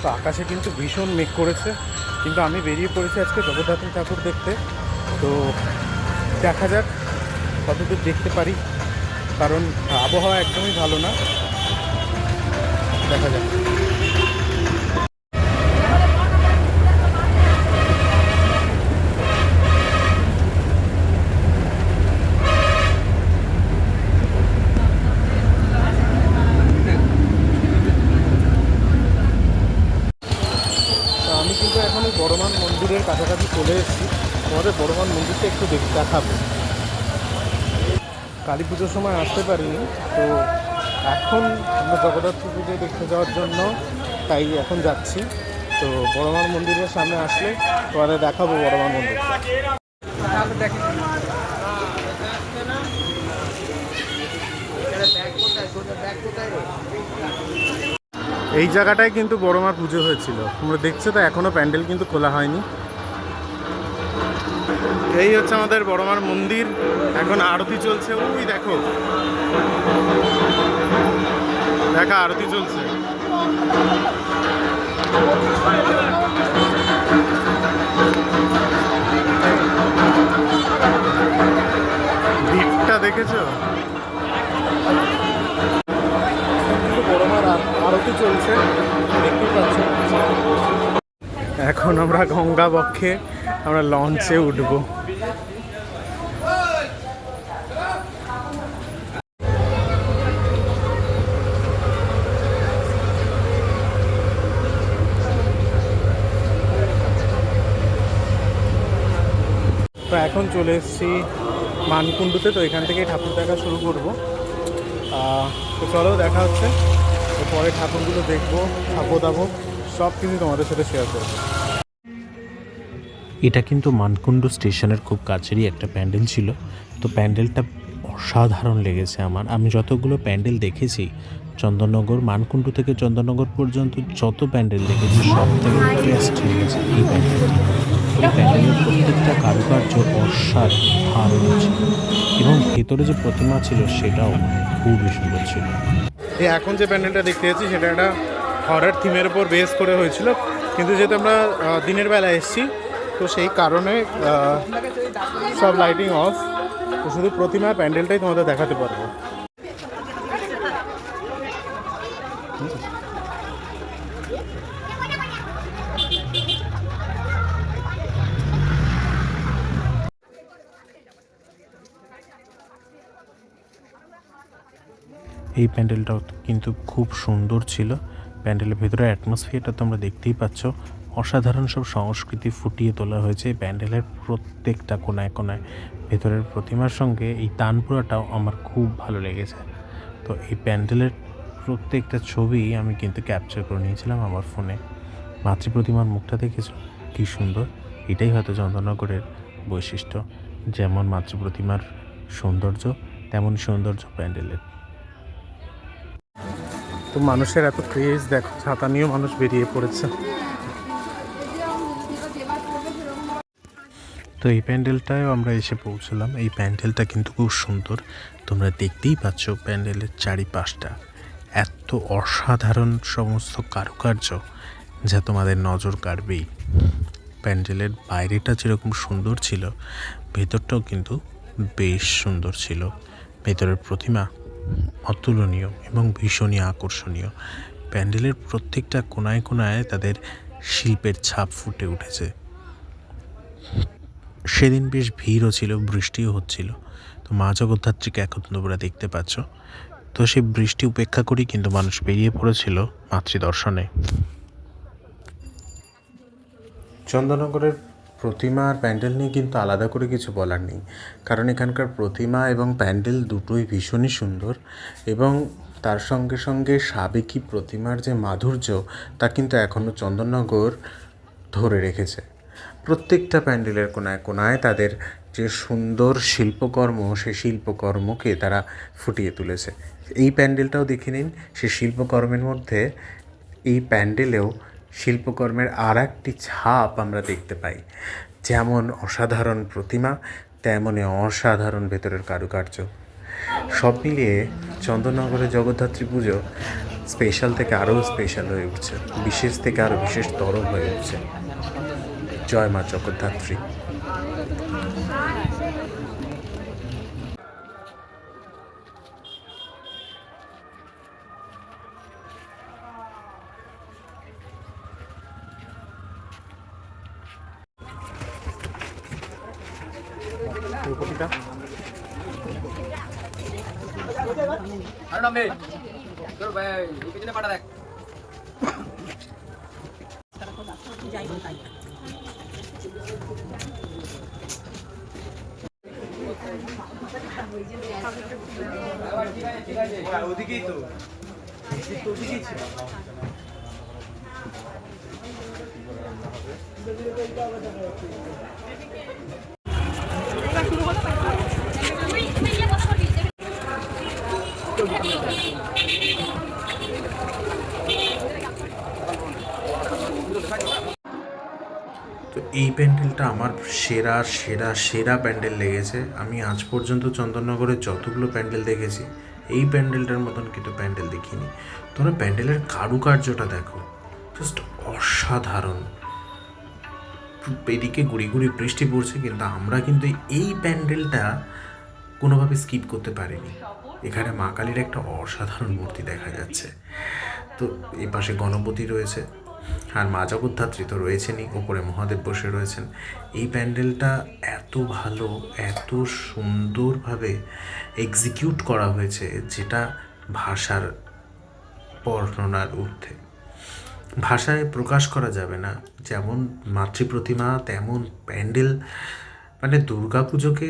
তো আকাশে কিন্তু ভীষণ মেঘ করেছে, কিন্তু আমি বেরিয়ে পড়েছি আজকে জগদ্ধাত্রী ঠাকুর দেখতে। তো দেখা যাক কতদূর দেখতে পারি, কারণ আবহাওয়া একদমই ভালো না। দেখা যাক। আমি কিন্তু এখন এই বড়মান মন্দিরের কাছাকাছি চলে এসেছি। তোমাদের বড়মান মন্দিরটা একটু দেখাবো। কালী পুজোর সময় আসতে পারিনি, তো এখন আমরা জগদ্ধাত্রী পুজো দেখতে যাওয়ার জন্য তাই এখন যাচ্ছি। তো বড়মান মন্দিরের সামনে আসলে তোমাদের দেখাবো বড়মান মন্দির। এই জায়গাটায় কিন্তু বড়মার পুজো হয়েছিল, তোমরা দেখছো তো। এখনো প্যান্ডেল কিন্তু খোলা হয়নি। এই হচ্ছে আমাদের বড়মার মন্দির। এখন আরতি চলছে, ওই দেখো, দেখা আরতি চলছে। ভিড়টা দেখেছো? বড়মার আরতি চলছে, দেখতে পাচ্ছ। এখন আমরা গঙ্গা বক্ষে আমরা লঞ্চে উঠবো। তো এখন চলে এসেছি মানকুণ্ডুতে। তো এখান থেকেই ঠাকুর দেখা শুরু করবো। তো চলো, দেখা হচ্ছে। তো পরে ঠাকুরগুলো দেখবো, খাবো দাবো, সব কিছু তোমাদের সাথে শেয়ার করবো। এটা কিন্তু মানকুণ্ডু স্টেশনের খুব কাছেরই একটা প্যান্ডেল ছিল। তো প্যান্ডেলটা অসাধারণ লেগেছে আমার। আমি যতগুলো প্যান্ডেল দেখেছি চন্দননগর, মানকুণ্ডু থেকে চন্দননগর পর্যন্ত যত প্যান্ডেল দেখেছি সব থেকে বেস্ট লেগেছে এই প্যান্ডেলটি। এই প্যান্ডেলের প্রত্যেকটা কারুকার্য অসাধারণ ছিল, এবং ভেতরে যে প্রতিমা ছিল সেটাও খুবই সুন্দর ছিল। এই এখন যে প্যান্ডেলটা দেখতে যাচ্ছি সেটা একটা হরর থিমের উপর বেস করে হয়েছিল, কিন্তু যেহেতু আমরা দিনের বেলা এসেছি তো সেই কারণে সব লাইটিং অফ। তো শুধু প্রতিমা প্যান্ডেলটাই তোমাদের দেখাতে পারবো। এই প্যান্ডেলটাও কিন্তু খুব সুন্দর ছিল। প্যান্ডেলের ভেতরে অ্যাটমসফিয়ারটা তোমরা দেখতেই পাচ্ছ। অসাধারণ সব সংস্কৃতি ফুটিয়ে তোলা হয়েছে এই প্যান্ডেলের প্রত্যেকটা কোনায় কোনায়। ভেতরের প্রতিমার সঙ্গে এই তানপুরাটাও আমার খুব ভালো লেগেছে। তো এই প্যান্ডেলের প্রত্যেকটা ছবি আমি কিন্তু ক্যাপচার করে নিয়েছিলাম আমার ফোনে। মাতৃ প্রতিমার মুখটা দেখেছ কী সুন্দর। এটাই হয়তো চন্দননগরের বৈশিষ্ট্য। যেমন মাতৃ প্রতিমার সৌন্দর্য, তেমন সৌন্দর্য প্যান্ডেলের। তো মানুষের এত ক্রেজ দেখো, ছাতা নিয়েও মানুষ বেরিয়ে পড়েছে। তো এই প্যান্ডেলটায়ও আমরা এসে পৌঁছলাম। এই প্যান্ডেলটা কিন্তু খুব সুন্দর, তোমরা দেখতেই পাচ্ছ। প্যান্ডেলের চারিপাশটা এত অসাধারণ সমস্ত কারুকার্য যা তোমাদের নজর কাড়বেই। প্যান্ডেলের বাইরেটা যেরকম সুন্দর ছিল, ভেতরটাও কিন্তু বেশ সুন্দর ছিল। ভেতরের প্রতিমা অতুলনীয় এবং ভীষণই আকর্ষণীয়। প্যান্ডেলের প্রত্যেকটা কোনায় কোনায় তাদের শিল্পের ছাপ ফুটে উঠেছে। সেদিন বেশ ভিড়ও ছিল, বৃষ্টিও হচ্ছিল। তো মা জগদ্ধাত্রীকে এখন তোমরা দেখতে পাচ্ছ। তো সেই বৃষ্টি উপেক্ষা করেই কিন্তু মানুষ বেরিয়ে পড়েছিল মাতৃদর্শনে। চন্দননগরের প্রতিমা আর প্যান্ডেল নিয়ে কিন্তু আলাদা করে কিছু বলার নেই, কারণ এখানকার প্রতিমা এবং প্যান্ডেল দুটোই ভীষণই সুন্দর। এবং তার সঙ্গে সঙ্গে সাবেকি প্রতিমার যে মাধুর্য তা কিন্তু এখনও চন্দননগর ধরে রেখেছে। প্রত্যেকটা প্যান্ডেলের কোনায় কোনায় তাদের যে সুন্দর শিল্পকর্ম, সেই শিল্পকর্মকে তারা ফুটিয়ে তুলেছে। এই প্যান্ডেলটাও দেখে নিন, সেই শিল্পকর্মের মধ্যে এই প্যান্ডেলেও শিল্পকর্মের আর একটি ছাপ আমরা দেখতে পাই। যেমন অসাধারণ প্রতিমা, তেমনই অসাধারণ ভেতরের কারুকার্য। সব মিলিয়ে চন্দননগরের জগদ্ধাত্রী পুজো স্পেশাল থেকে আরও স্পেশাল হয়ে উঠছে, বিশেষ থেকে আরও বিশেষতর হয়ে উঠছে। জয় মা জগদ্ধাত্রী। তো এই প্যান্ডেলটা আমার সেরা সেরা সেরা প্যান্ডেল লেগেছে। আমি আজ পর্যন্ত চন্দননগরে যতগুলো প্যান্ডেল দেখেছি, এই প্যান্ডেলটার মতন কিন্তু প্যান্ডেল দেখিনি। তোমরা প্যান্ডেলের কারুকার্যটা দেখো, জাস্ট অসাধারণ। এদিকে গুড়ি গুড়ি বৃষ্টি পড়ছে, কিন্তু আমরা কিন্তু এই প্যান্ডেলটা কোনোভাবে স্কিপ করতে পারিনি। এখানে মা কালীর একটা অসাধারণ মূর্তি দেখা যাচ্ছে। তো এই পাশে গণপতি রয়েছে, আর মা জগদ্ধাত্রী তো রয়েছেনই, ওপরে মহাদেব বসে রয়েছেন। এই প্যান্ডেলটা এত ভালো, এত সুন্দরভাবে এক্সিকিউট করা হয়েছে, যেটা ভাষার বর্ণনার ঊর্ধ্বে, ভাষায় প্রকাশ করা যাবে না। যেমন মাতৃপ্রতিমা তেমন প্যান্ডেল, মানে দুর্গা পুজোকে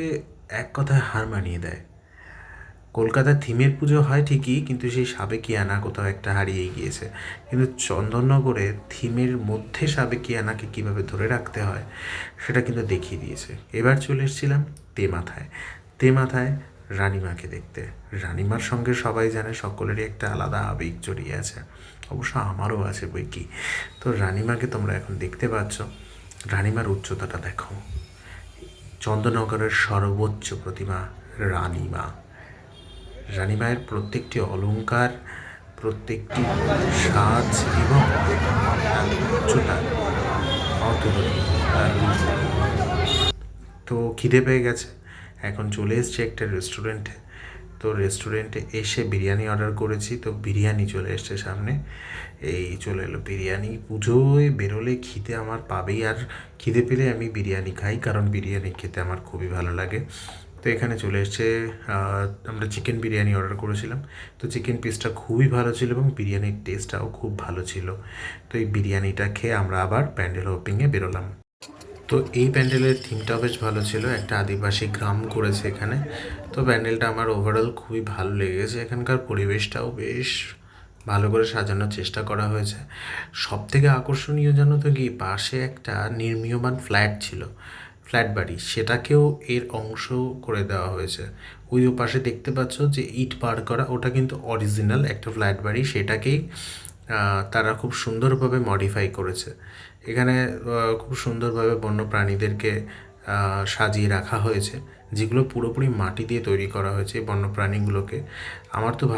এক কথায় হার মানিয়ে দেয়। কলকাতার থিমের পুজো হয় ঠিকই, কিন্তু সেই সাবেকিয়ানা কোথাও একটা হারিয়ে গিয়েছে। কিন্তু চন্দননগরে থিমের মধ্যে সাবেকিয়ানাকে কীভাবে ধরে রাখতে হয় সেটা কিন্তু দেখিয়ে দিয়েছে। এবার চলে এসেছিলাম তেমাথায় রানিমাকে দেখতে। রানিমার সঙ্গে সবাই জানে সকলেরই একটা আলাদা আবেগ জড়িয়ে আছে, অবশ্য আমারও আছে বই কি। তো রানিমাকে তোমরা এখন দেখতে পাচ্ছ। রানিমার উচ্চতাটা দেখো, চন্দননগরের সর্বোচ্চ প্রতিমা রানিমা। রানিমায়ের প্রত্যেকটি অলংকার, প্রত্যেকটি সাজ এবং উচ্চতা অতুলনীয়। তো খিদে পেয়ে গেছে, এখন চলে এসছে একটা রেস্টুরেন্টে। তো রেস্টুরেন্টে এসে বিরিয়ানি অর্ডার করেছি, তো বিরিয়ানি চলে এসছে সামনে। এই চলে এলো বিরিয়ানি। পুজোয় বেরোলে খিদে আমার পাবেই, আর খিদে পেলে আমি বিরিয়ানি খাই, কারণ বিরিয়ানি খেতে আমার খুবই ভালো লাগে। তো এখানে চলে এসছে, আমরা চিকেন বিরিয়ানি অর্ডার করেছিলাম। তো চিকেন পিসটা খুবই ভালো ছিল এবং বিরিয়ানির টেস্টটাও খুব ভালো ছিল। তো এই বিরিয়ানিটা খেয়ে আমরা আবার প্যান্ডেল হপিংয়ে বেরোলাম। তো এই প্যান্ডেলের থিমটাও বেশ ভালো ছিল, একটা আদিবাসী গ্রাম করেছে এখানে। তো প্যান্ডেলটা আমার ওভারঅল খুবই ভালো লেগেছে। এখানকার পরিবেশটাও বেশ ভালো করে সাজানোর চেষ্টা করা হয়েছে। সব থেকে আকর্ষণীয় জানো তো কি, পাশে একটা নির্মীয়মান ফ্ল্যাট ছিল, ফ্ল্যাট বাড়ি, সেটাকেও এর অংশ করে দেওয়া হয়েছে। ওই পাশে দেখতে পাচ্ছ যে ইট পার করা, ওটা কিন্তু অরিজিনাল একটা ফ্ল্যাট বাড়ি, সেটাকেই তারা খুব সুন্দরভাবে মডিফাই করেছে। এখানে খুব সুন্দরভাবে বন্য প্রাণীদেরকে সাজিয়ে রাখা হয়েছে, যেগুলো পুরোপুরি মাটি দিয়ে তৈরি করা হয়েছে এই বন্য প্রাণীগুলোকে।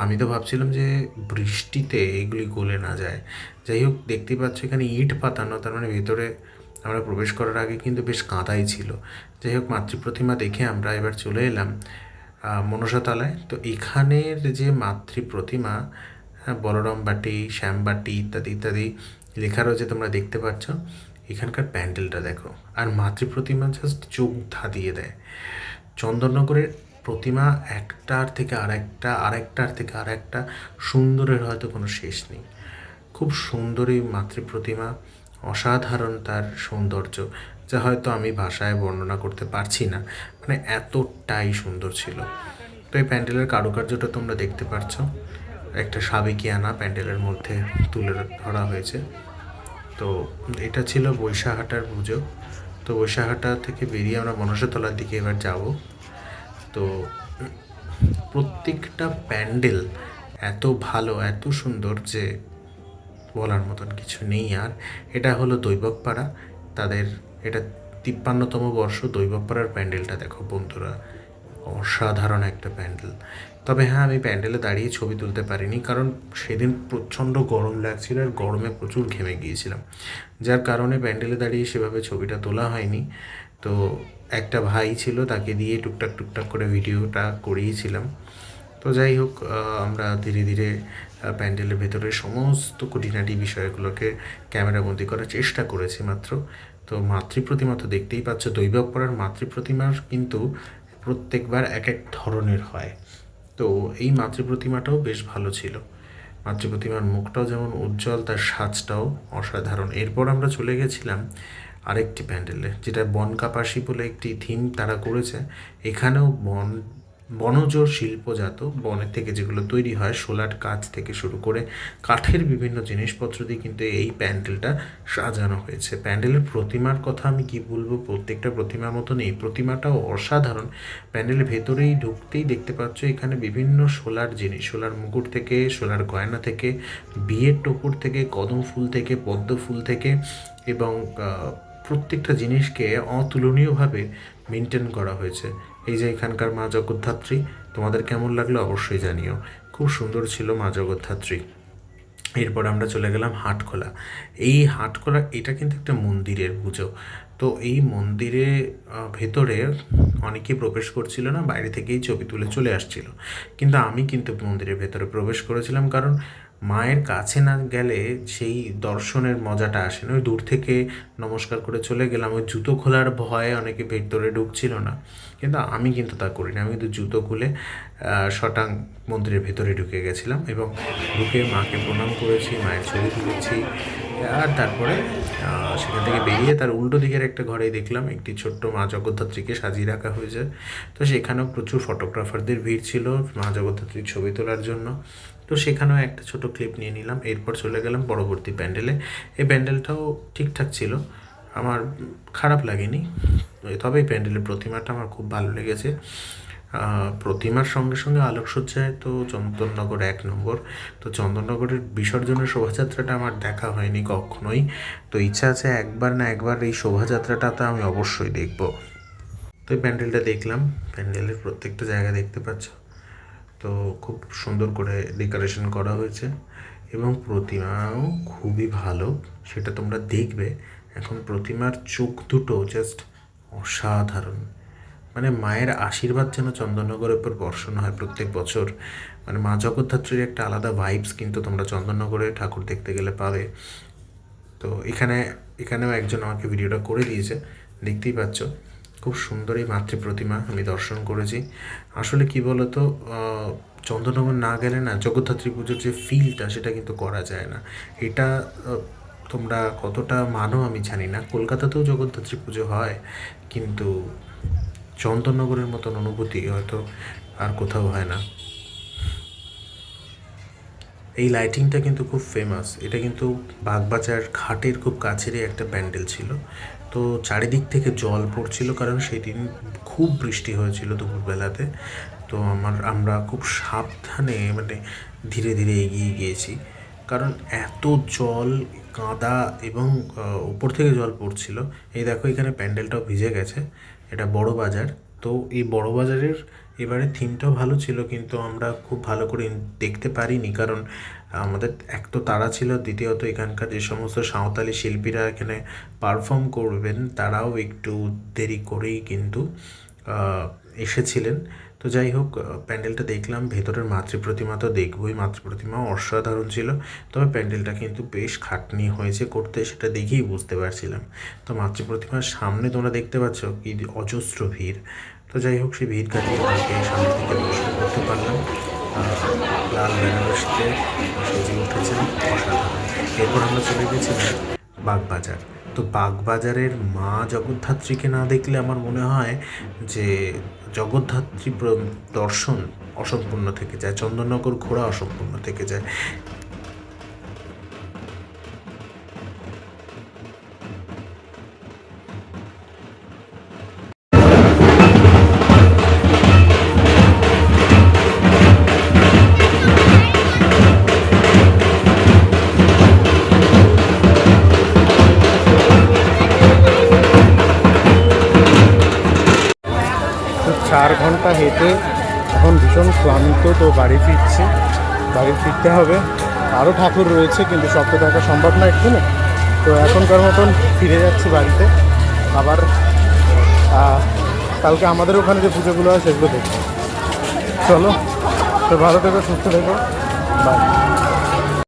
আমি তো ভাবছিলাম যে বৃষ্টিতে এগুলি গলে না যায়। যাই হোক, দেখতেই পাচ্ছ এখানে ইট পাতানো, তার মানে ভেতরে আমরা প্রবেশ করার আগে কিন্তু বেশ কাঁদাই ছিল। যাই হোক, মাতৃপ্রতিমা দেখে আমরা এবার চলে এলাম মনসাতলায়। তো এখানের যে মাতৃপ্রতিমা, বলরাম বাটি, শ্যামবাটি ইত্যাদি ইত্যাদি লেখা রয়েছে, তোমরা দেখতে পাচ্ছ। এখানকার প্যান্ডেলটা দেখো, আর মাতৃপ্রতিমা জাস্ট চোখ ধাঁধিয়ে দেয়। চন্দননগরের প্রতিমা একটার থেকে আরেকটা সুন্দরের হয়তো কোনো শেষ নেই। খুব সুন্দর এই মাতৃপ্রতিমা, অসাধারণ তার সৌন্দর্য, যা হয়তো আমি ভাষায় বর্ণনা করতে পারছি না, মানে এতটাই সুন্দর ছিল। তো এই প্যান্ডেলের কারুকার্যটা তোমরা দেখতে পাচ্ছ, একটা সাবেকিয়ানা প্যান্ডেলের মধ্যে তুলে ধরা হয়েছে। তো এটা ছিল বৈশাহাটার পুজো। তো বৈশাহাটা থেকে বেরিয়ে আমরা মনসাতলার দিকে এবার যাব। তো প্রত্যেকটা প্যান্ডেল এত ভালো, এত সুন্দর যে বলার মতন কিছু নেই। আর এটা হলো দৈবকপাড়া, তাদের এটা 53তম বর্ষ। দৈবকপাড়ার প্যান্ডেলটা দেখো বন্ধুরা, অসাধারণ একটা প্যান্ডেল। তবে হ্যাঁ, আমি প্যান্ডেলে দাঁড়িয়ে ছবি তুলতে পারিনি, কারণ সেদিন প্রচণ্ড গরম লাগছিল আর গরমে প্রচুর ঘেমে গিয়েছিলাম, যার কারণে প্যান্ডেলে দাঁড়িয়ে সেভাবে ছবিটা তোলা হয়নি। তো একটা ভাই ছিল, তাকে দিয়ে টুকটাক টুকটাক করে ভিডিওটা করিয়েছিলাম। তো যাই হোক, আমরা ধীরে ধীরে প্যান্ডেলের ভেতরে সমস্ত খুঁটিনাটি বিষয়গুলোকে ক্যামেরাবন্দি করার চেষ্টা করেছি মাত্র। তো মাতৃপ্রতিমা তো দেখতেই পাচ্ছ, দৈবপাড়ার মাতৃপ্রতিমার কিন্তু প্রত্যেকবার এক এক ধরনের হয়। তো এই মাতৃপ্রতিমাটাও বেশ ভালো ছিল। মাতৃপ্রতিমার মুখটাও যেমন উজ্জ্বল, তার সাজটাও অসাধারণ। এরপর আমরা চলে গেছিলাম আরেকটি প্যান্ডেলে, যেটা বনকাপাসী বলে একটি থিম তারা করেছে। এখানেও বনজ শিল্পজাত বনের থেকে যেগুলো তৈরি হয়, শোলার কাজ থেকে শুরু করে কাঠের বিভিন্ন জিনিসপত্র দিয়ে কিন্তু এই প্যান্ডেলটা সাজানো হয়েছে। প্যান্ডেলের প্রতিমার কথা আমি কি বলবো, প্রত্যেকটা প্রতিমার মতন এই প্রতিমাটাও অসাধারণ। প্যান্ডেলের ভেতরেই ঢুকতেই দেখতে পাচ্ছ এখানে বিভিন্ন শোলার জিনিস, শোলার মুকুট থেকে, শোলার গয়না থেকে, বিয়ের টোপর থেকে, কদম ফুল থেকে, পদ্ম ফুল থেকে, এবং প্রত্যেকটা জিনিসকে অতুলনীয়ভাবে মেনটেন করা হয়েছে। এই যে এখানকার মা জগদ্ধাত্রী, তোমাদের কেমন লাগলো অবশ্যই জানিও। খুব সুন্দর ছিল মা জগদ্ধাত্রী। এরপর আমরা চলে গেলাম হাটখোলা। এই হাটখোলা এটা কিন্তু একটা মন্দিরের পুজো। তো এই মন্দিরে ভেতরে অনেকেই প্রবেশ করছিল না, বাইরে থেকেই ছবি তুলে চলে আসছিল। কিন্তু আমি কিন্তু মন্দিরের ভেতরে প্রবেশ করেছিলাম, কারণ মায়ের কাছে না গেলে সেই দর্শনের মজাটা আসে না। ওই দূর থেকে নমস্কার করে চলে গেলাম, ওই জুতো খোলার ভয়ে অনেকে ভেতরে ঢুকছিল না, কিন্তু আমি কিন্তু তা করিনি। আমি কিন্তু জুতো খুলে শটাং মন্দিরের ভেতরে ঢুকে গেছিলাম এবং ঢুকে মাকে প্রণাম করেছি, মায়ের ছবি তুলেছি। আর তারপরে সেখান থেকে বেরিয়ে তার উল্টো দিকের একটা ঘরে দেখলাম একটি ছোট্ট মা জগদ্ধাত্রীকে সাজিয়ে রাখা হয়েছে। তো সেখানেও প্রচুর ফটোগ্রাফারদের ভিড় ছিল মা জগদ্ধাত্রীর ছবি তোলার জন্য। তো সেখানেও একটা ছোট ক্লিপ নিয়ে নিলাম। এরপর চলে গেলাম পরবর্তী প্যান্ডেলে। এই প্যান্ডেলটাও ঠিকঠাক ছিল, আমার খারাপ লাগেনি। তবে এই প্যান্ডেলের প্রতিমাটা আমার খুব ভালো লেগেছে। প্রতিমার সঙ্গে সঙ্গে আলোকসজ্জায় তো চন্দননগর 1 নম্বর। তো চন্দননগরের বিসর্জনের শোভাযাত্রাটা আমার দেখা হয়নি কখনোই। তো ইচ্ছা আছে একবার না একবার এই শোভাযাত্রাটা তো আমি অবশ্যই দেখব। তো এই প্যান্ডেলটা দেখলাম, প্যান্ডেলের প্রত্যেকটা জায়গা দেখতে পাচ্ছ, তো খুব সুন্দর করে ডেকোরেশন করা হয়েছে এবং প্রতিমাও খুবই ভালো, সেটা তোমরা দেখবে। এখন প্রতিমার চোখ দুটো জাস্ট অসাধারণ। মানে মায়ের আশীর্বাদ যেন চন্দননগরের উপর বর্ষণ হয় প্রত্যেক বছর। মানে মা জগদ্ধাত্রীর একটা আলাদা ভাইবস কিন্তু তোমরা চন্দননগরে ঠাকুর দেখতে গেলে পাবে। তো এখানেও একজন আমাকে ভিডিওটা করে দিয়েছে, দেখতেই পাচ্ছ। খুব সুন্দর এই মাতৃ প্রতিমা আমি দর্শন করেছি। আসলে কি বলতো, চন্দননগর না গেলে না জগদ্ধাত্রী পুজোর যে ফিলটা সেটা কিন্তু করা যায় না। এটা তোমরা কতটা মানো আমি জানি না, কলকাতাতেও জগদ্ধাত্রী পুজো হয়, কিন্তু চন্দননগরের মতন অনুভূতি হয়তো আর কোথাও হয় না। এই লাইটিংটা কিন্তু খুব ফেমাস। এটা কিন্তু বাগবাজার ঘাটের খুব কাছেরই একটা প্যান্ডেল ছিল। তো চারিদিক থেকে জল পড়ছিল, কারণ সেদিন খুব বৃষ্টি হয়েছিল দুপুরবেলাতে। তো আমরা খুব সাবধানে মানে ধীরে ধীরে এগিয়ে গিয়েছি, কারণ এত জল, কাদা এবং উপর থেকে জল পড়ছিল। এই দেখো এখানে প্যান্ডেলটাও ভিজে গেছে। এটা বড় বাজার। তো এই বড় বাজারের এবারে থিমটাও ভালো ছিল, কিন্তু আমরা খুব ভালো করে দেখতে পারিনি, কারণ আমাদের এক তো তাড়া ছিল, দ্বিতীয়ত এখানকার যে সমস্ত সাঁওতালি শিল্পীরা এখানে পারফর্ম করবেন তারাও একটু দেরি করেই কিন্তু এসেছিলেন। তো যাই হোক, প্যান্ডেলটা দেখলাম। ভেতরের মাতৃপ্রতিমা তো দেখবই, মাতৃপ্রতিমাও অসাধারণ ছিল। তবে প্যান্ডেলটা কিন্তু বেশ খাটনি হয়েছে করতে, সেটা দেখেই বুঝতে পারছিলাম। তো মাতৃপ্রতিমার সামনে তোমরা দেখতে পাচ্ছ কি অজস্র ভিড়। তো যাই হোক, সেই ভিড় কাটিয়ে মাকে সামনে থেকে দর্শন করতে পারলাম। লাল বেনারসিতে সেজে উঠেছেন, অসাধারণ। এরপর আমরা চলে গেছিলাম বাগবাজার। তো বাগবাজারের মা জগদ্ধাত্রীকে না দেখলে আমার মনে হয় যে জগদ্ধাত্রী দর্শন অসম্পূর্ণ থেকে যায়, চন্দননগর ঘোরা অসম্পূর্ণ থেকে যায়। 4 ঘন্টা হেঁটে এখন ভীষণ ক্লান্ত, তো বাড়ি ফিরছি। বাড়ি ফিরতে হবে, আরও ঠাকুর রয়েছে কিন্তু সব তো দেখা সম্ভব না এক্ষুনি। তো এখনকার মতন ফিরে যাচ্ছি বাড়িতে। আবার কালকে আমাদের ওখানে যে পুজোগুলো হয় সেগুলো দেখবো। চলো, তো ভালো থেকো, সুস্থ থেকো, বাই।